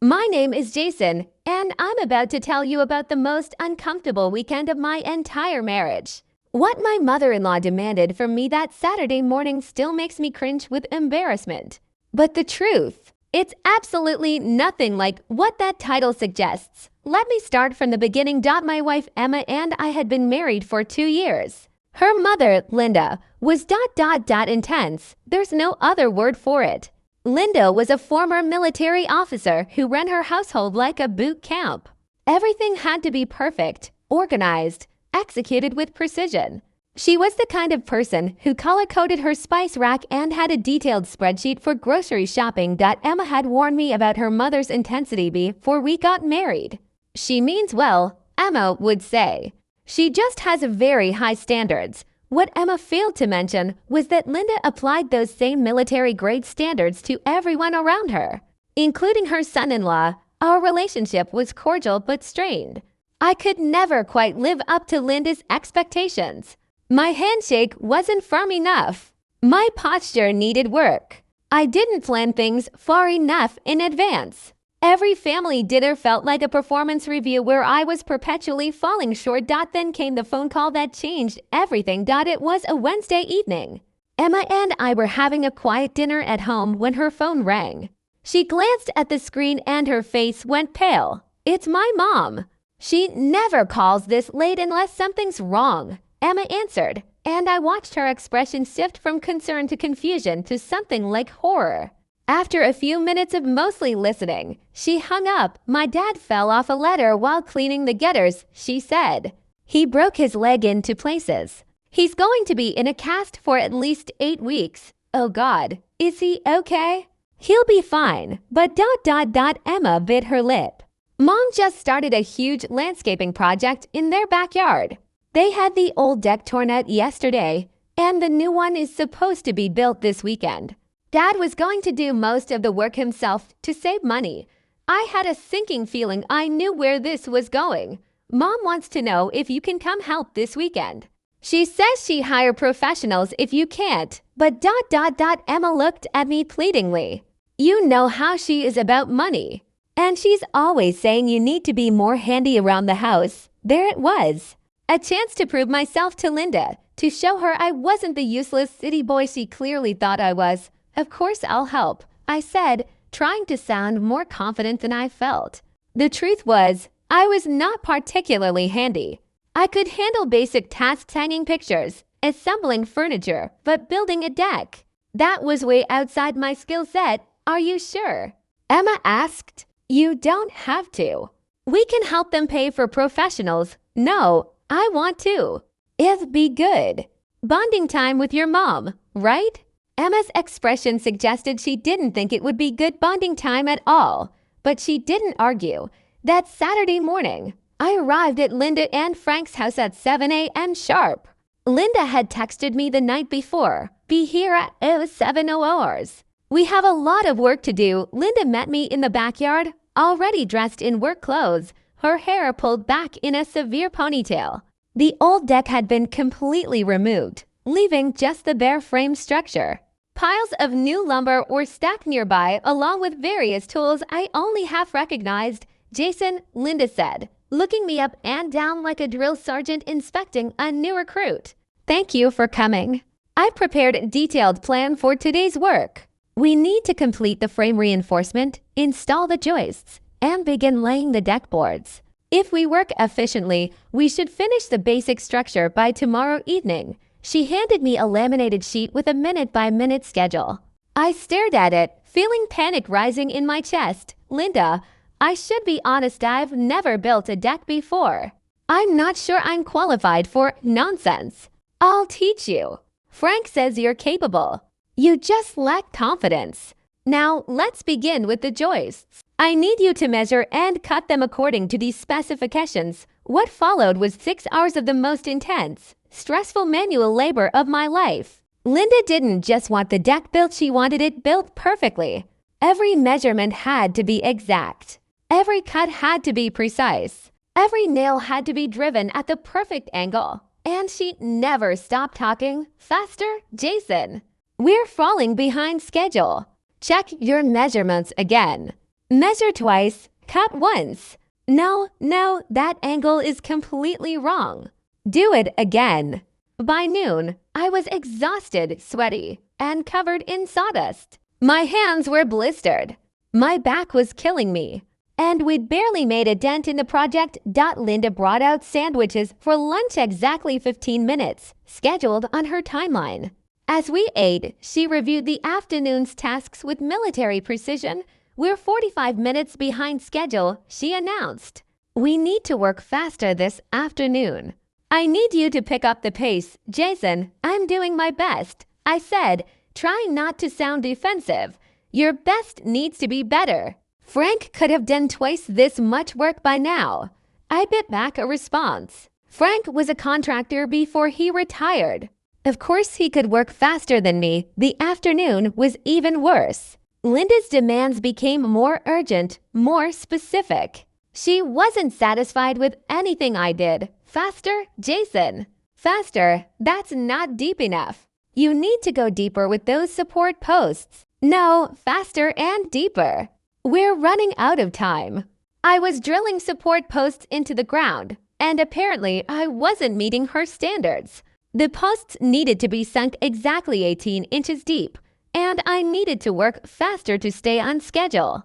My name is Jason, and I'm about to tell you about the most uncomfortable weekend of my entire marriage. What my mother-in-law demanded from me that Saturday morning still makes me cringe with embarrassment. But the truth, it's absolutely nothing like what that title suggests. Let me start from the beginning. My wife Emma and I had been married for 2 years. Her mother, Linda, was intense. There's no other word for it. Linda was a former military officer who ran her household like a boot camp. Everything had to be perfect, organized, executed with precision. She was the kind of person who color-coded her spice rack and had a detailed spreadsheet for grocery shopping. Emma had warned me about her mother's intensity before we got married. She means well, Emma would say. She just has very high standards. What Emma failed to mention was that Linda applied those same military-grade standards to everyone around her, including her son-in-law. Our relationship was cordial but strained. I could never quite live up to Linda's expectations. My handshake wasn't firm enough. My posture needed work. I didn't plan things far enough in advance. Every family dinner felt like a performance review where I was perpetually falling short. Then came the phone call that changed everything. It was a Wednesday evening. Emma and I were having a quiet dinner at home when her phone rang. She glanced at the screen and her face went pale. It's my mom. She never calls this late unless something's wrong, Emma answered, and I watched her expression shift from concern to confusion to something like horror. After a few minutes of mostly listening, she hung up. My dad fell off a ladder while cleaning the gutters, she said. He broke his leg into places. He's going to be in a cast for at least 8 weeks. Oh God, is he okay? He'll be fine, but Emma bit her lip. Mom just started a huge landscaping project in their backyard. They had the old deck torn out yesterday, and the new one is supposed to be built this weekend. Dad was going to do most of the work himself to save money. I had a sinking feeling I knew where this was going. Mom wants to know if you can come help this weekend. She says she hire professionals if you can't, but Emma looked at me pleadingly. You know how she is about money. And she's always saying you need to be more handy around the house. There it was. A chance to prove myself to Linda, to show her I wasn't the useless city boy she clearly thought I was. Of course I'll help, I said, trying to sound more confident than I felt. The truth was, I was not particularly handy. I could handle basic tasks, hanging pictures, assembling furniture, but building a deck, that was way outside my skill set. Are you sure? Emma asked. You don't have to. We can help them pay for professionals. No, I want to. It'd be good. Bonding time with your mom, right? Emma's expression suggested she didn't think it would be good bonding time at all, but she didn't argue. That Saturday morning, I arrived at Linda and Frank's house at 7 a.m. sharp. Linda had texted me the night before, be here at 7 hours. We have a lot of work to do. Linda met me in the backyard, already dressed in work clothes, her hair pulled back in a severe ponytail. The old deck had been completely removed, leaving just the bare frame structure. Piles of new lumber were stacked nearby, along with various tools I only half recognized. Jason, Linda said, looking me up and down like a drill sergeant inspecting a new recruit. Thank you for coming. I've prepared a detailed plan for today's work. We need to complete the frame reinforcement, install the joists, and begin laying the deck boards. If we work efficiently, we should finish the basic structure by tomorrow evening. She handed me a laminated sheet with a minute-by-minute schedule. I stared at it, feeling panic rising in my chest. Linda, I should be honest, I've never built a deck before. I'm not sure I'm qualified for nonsense. I'll teach you. Frank says you're capable. You just lack confidence. Now, let's begin with the joists. I need you to measure and cut them according to these specifications. What followed was 6 hours of the most intense, stressful manual labor of my life. Linda didn't just want the deck built, she wanted it built perfectly. Every measurement had to be exact. Every cut had to be precise. Every nail had to be driven at the perfect angle. And she never stopped talking. Faster, Jason. We're falling behind schedule. Check your measurements again. Measure twice, cut once. No, no, that angle is completely wrong. Do it again. By noon, I was exhausted, sweaty, and covered in sawdust. My hands were blistered. My back was killing me. And we'd barely made a dent in the project. Linda brought out sandwiches for lunch exactly 15 minutes, scheduled on her timeline. As we ate, she reviewed the afternoon's tasks with military precision. We're 45 minutes behind schedule, she announced. We need to work faster this afternoon. I need you to pick up the pace, Jason. I'm doing my best, I said, trying not to sound defensive. Your best needs to be better. Frank could have done twice this much work by now. I bit back a response. Frank was a contractor before he retired. Of course he could work faster than me. The afternoon was even worse. Linda's demands became more urgent, more specific. She wasn't satisfied with anything I did. Faster, Jason. Faster, that's not deep enough. You need to go deeper with those support posts. No, faster and deeper. We're running out of time. I was drilling support posts into the ground, and apparently I wasn't meeting her standards. The posts needed to be sunk exactly 18 inches deep, and I needed to work faster to stay on schedule.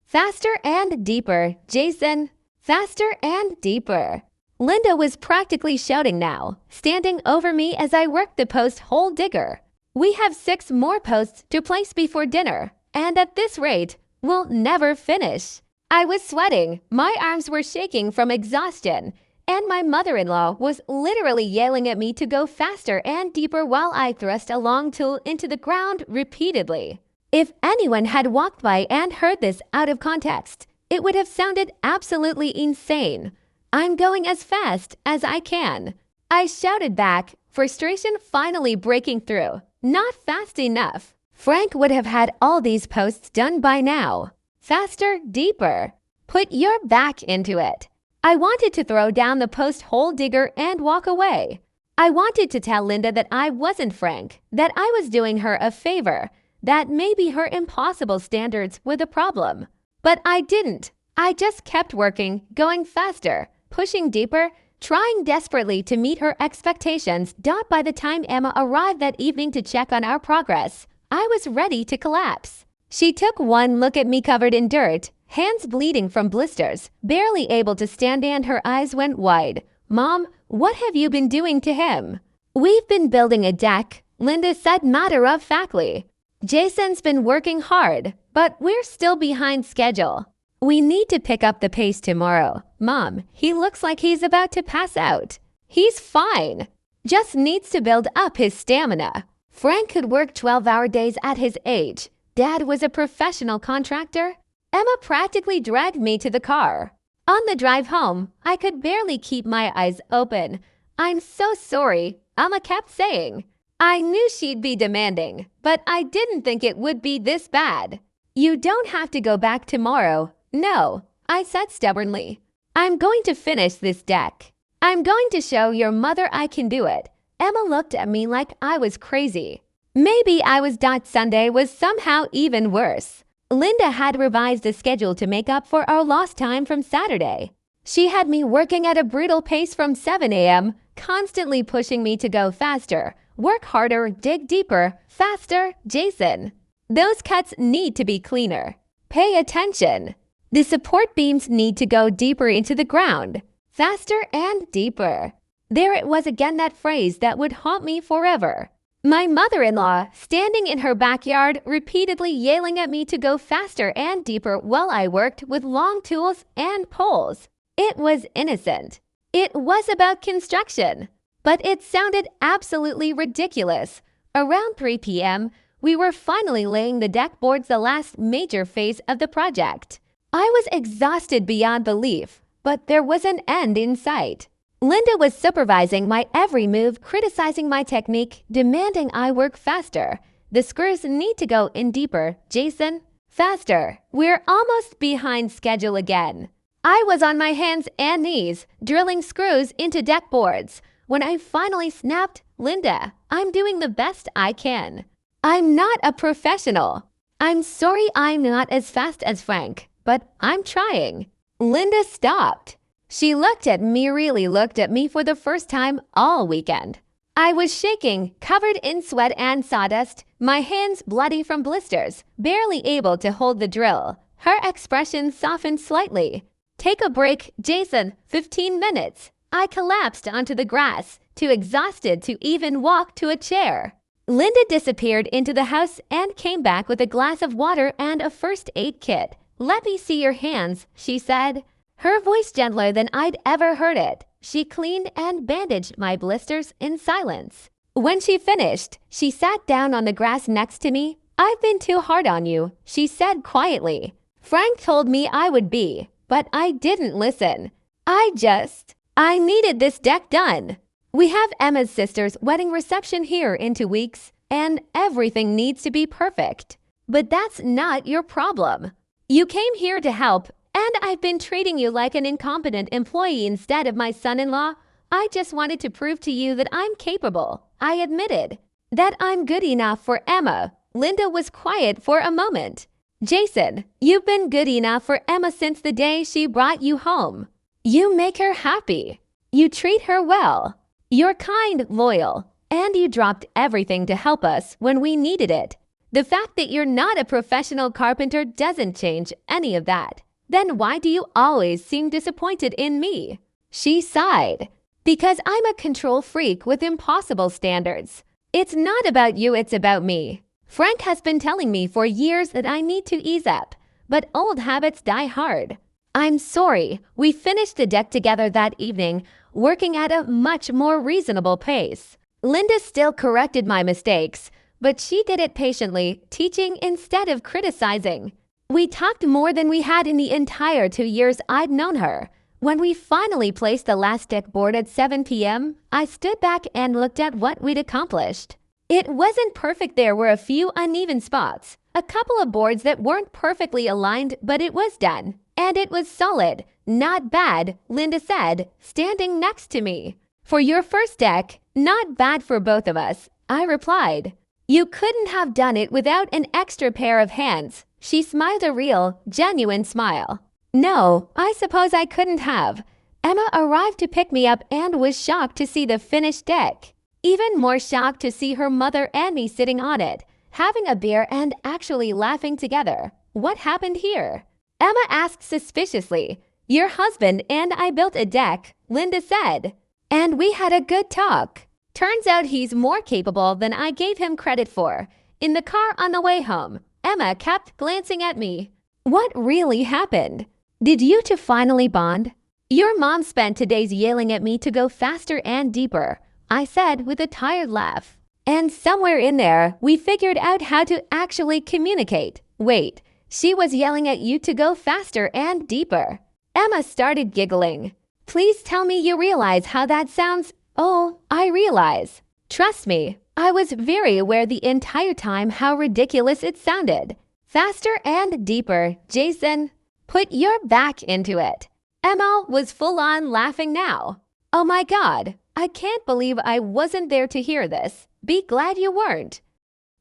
Faster and deeper, Jason. Faster and deeper. Linda was practically shouting now, standing over me as I worked the post hole digger. We have 6 more posts to place before dinner, and at this rate, we'll never finish. I was sweating, my arms were shaking from exhaustion, and my mother-in-law was literally yelling at me to go faster and deeper while I thrust a long tool into the ground repeatedly. If anyone had walked by and heard this out of context, it would have sounded absolutely insane. I'm going as fast as I can. I shouted back, frustration finally breaking through. Not fast enough. Frank would have had all these posts done by now. Faster, deeper. Put your back into it. I wanted to throw down the post hole digger and walk away. I wanted to tell Linda that I wasn't Frank, that I was doing her a favor, that maybe her impossible standards were the problem. But I didn't. I just kept working, going faster, pushing deeper, trying desperately to meet her expectations. By the time Emma arrived that evening to check on our progress, I was ready to collapse. She took one look at me covered in dirt, hands bleeding from blisters, barely able to stand, and her eyes went wide. Mom, what have you been doing to him? We've been building a deck, Linda said matter-of-factly. Jason's been working hard, but we're still behind schedule. We need to pick up the pace tomorrow. Mom, he looks like he's about to pass out. He's fine. Just needs to build up his stamina. Frank could work 12-hour days at his age. Dad was a professional contractor. Emma practically dragged me to the car. On the drive home, I could barely keep my eyes open. I'm so sorry, Emma kept saying. I knew she'd be demanding, but I didn't think it would be this bad. You don't have to go back tomorrow. No, I said stubbornly. I'm going to finish this deck. I'm going to show your mother I can do it. Emma looked at me like I was crazy. Maybe I was. Sunday was somehow even worse. Linda had revised the schedule to make up for our lost time from Saturday. She had me working at a brutal pace from 7 a.m., constantly pushing me to go faster, work harder, dig deeper, faster, Jason. Those cuts need to be cleaner. Pay attention. The support beams need to go deeper into the ground. Faster and deeper. There it was again, that phrase that would haunt me forever. My mother-in-law, standing in her backyard, repeatedly yelling at me to go faster and deeper while I worked with long tools and poles. It was innocent. It was about construction, but it sounded absolutely ridiculous. Around 3 p.m., we were finally laying the deck boards, the last major phase of the project. I was exhausted beyond belief, but there was an end in sight. Linda was supervising my every move, criticizing my technique, demanding I work faster. The screws need to go in deeper, Jason. Faster. We're almost behind schedule again. I was on my hands and knees, drilling screws into deck boards. When I finally snapped, Linda, I'm doing the best I can. I'm not a professional. I'm sorry I'm not as fast as Frank, but I'm trying." Linda stopped. She really looked at me for the first time all weekend. I was shaking, covered in sweat and sawdust, my hands bloody from blisters, barely able to hold the drill. Her expression softened slightly. "Take a break, Jason, 15 minutes. I collapsed onto the grass, too exhausted to even walk to a chair. Linda disappeared into the house and came back with a glass of water and a first aid kit. "Let me see your hands," she said, her voice gentler than I'd ever heard it. She cleaned and bandaged my blisters in silence. When she finished, she sat down on the grass next to me. "I've been too hard on you," she said quietly. "Frank told me I would be, but I didn't listen. I needed this deck done. We have Emma's sister's wedding reception here in 2 weeks, and everything needs to be perfect. But that's not your problem. You came here to help, and I've been treating you like an incompetent employee instead of my son-in-law. I just wanted to prove to you that I'm capable." I admitted. "That I'm good enough for Emma." Linda was quiet for a moment. "Jason, you've been good enough for Emma since the day she brought you home. You make her happy. You treat her well. You're kind, loyal, and you dropped everything to help us when we needed it. The fact that you're not a professional carpenter doesn't change any of that. Then why do you always seem disappointed in me?" She sighed. "Because I'm a control freak with impossible standards. It's not about you, it's about me. Frank has been telling me for years that I need to ease up, but old habits die hard. I'm sorry." We finished the deck together that evening, working at a much more reasonable pace. Linda still corrected my mistakes, but she did it patiently, teaching instead of criticizing. We talked more than we had in the entire 2 years I'd known her. When we finally placed the last deck board at 7 p.m., I stood back and looked at what we'd accomplished. It wasn't perfect. There were a few uneven spots, a couple of boards that weren't perfectly aligned, but it was done. And it was solid. "Not bad," Linda said, standing next to me. "For your first deck, not bad for both of us," I replied. "You couldn't have done it without an extra pair of hands." She smiled, a real, genuine smile. "No, I suppose I couldn't have." Emma arrived to pick me up and was shocked to see the finished deck. Even more shocked to see her mother and me sitting on it, having a beer and actually laughing together. "What happened here?" Emma asked suspiciously. "Your husband and I built a deck," Linda said. "And we had a good talk. Turns out he's more capable than I gave him credit for." In the car on the way home, Emma kept glancing at me. "What really happened? Did you two finally bond?" "Your mom spent 2 days yelling at me to go faster and deeper," I said with a tired laugh. "And somewhere in there, we figured out how to actually communicate." "Wait. She was yelling at you to go faster and deeper." Emma started giggling. "Please tell me you realize how that sounds." "Oh, I realize. Trust me, I was very aware the entire time how ridiculous it sounded. Faster and deeper, Jason. Put your back into it." Emma was full on laughing now. "Oh my God, I can't believe I wasn't there to hear this. Be glad you weren't.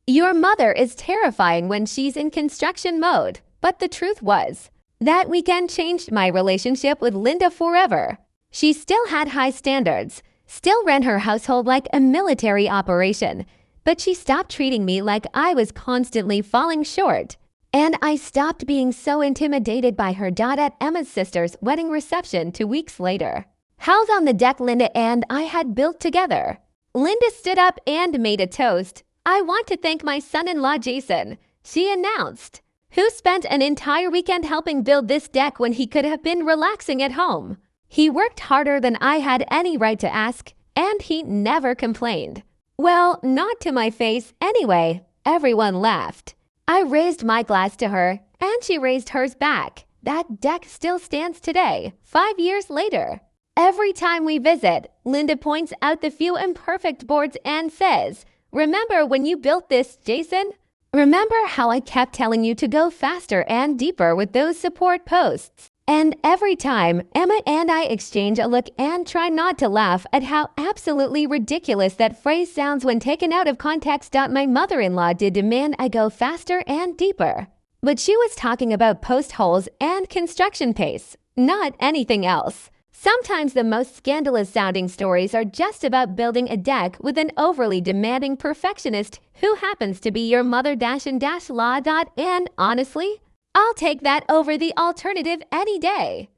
Your mother is terrifying when she's in construction mode." But the truth was, that weekend changed my relationship with Linda forever. She still had high standards, still ran her household like a military operation, but she stopped treating me like I was constantly falling short. And I stopped being so intimidated by her dad at Emma's sister's wedding reception 2 weeks later. Held on the deck Linda and I had built together. Linda stood up and made a toast. "I want to thank my son-in-law Jason," she announced, "who spent an entire weekend helping build this deck when he could have been relaxing at home. He worked harder than I had any right to ask, and he never complained." Well, not to my face anyway. Everyone laughed. I raised my glass to her, and she raised hers back. That deck still stands today, 5 years later. Every time we visit, Linda points out the few imperfect boards and says, "Remember when you built this, Jason? Remember how I kept telling you to go faster and deeper with those support posts?" And every time, Emma and I exchange a look and try not to laugh at how absolutely ridiculous that phrase sounds when taken out of context. My mother-in-law did demand I go faster and deeper. But she was talking about post holes and construction pace, not anything else. Sometimes the most scandalous sounding stories are just about building a deck with an overly demanding perfectionist who happens to be your mother-in-law. And honestly, I'll take that over the alternative any day.